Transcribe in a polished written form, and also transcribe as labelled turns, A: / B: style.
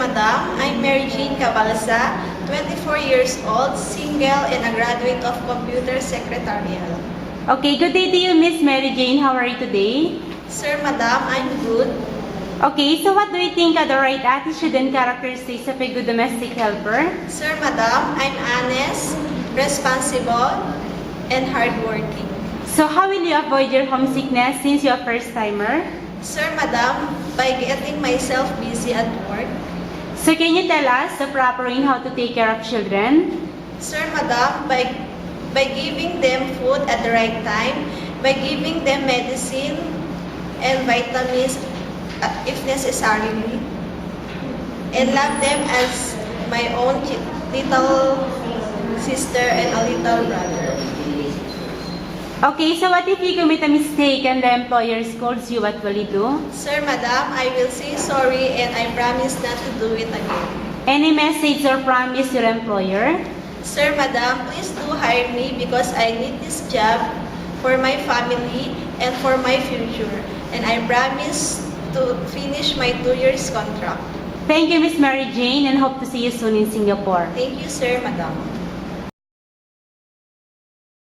A: Madam, I'm Mary Jane Cabalsa, 24 years old, single, and a graduate of Computer Secretarial.
B: Okay, good day to you, Miss Mary Jane. How are you today?
A: Sir, Madam, I'm good.
B: Okay, so what do you think are the right attitude and characteristics of a good domestic helper?
A: Sir, Madam, I'm honest, responsible, and hardworking.
B: So how will you avoid your homesickness since you're a first-timer?
A: Sir, Madam, by getting myself busy at work.
B: So can you tell us the proper way in how to take care of children?
A: Sir, Madam, by giving them food at the right time, by giving them medicine and vitamins if necessary, and love them as my own little sister and a little brother.
B: Okay, so what if you commit a mistake and the employer scolds you, what will you do?
A: Sir, Madam, I will say sorry and I promise not to do it again.
B: Any message or promise to your employer?
A: Sir, Madam, please do hire me because I need this job for my family and for my future. And I promise to finish my 2 years contract.
B: Thank you, Miss Mary Jane, and hope to see you soon in Singapore.
A: Thank you, Sir, Madam.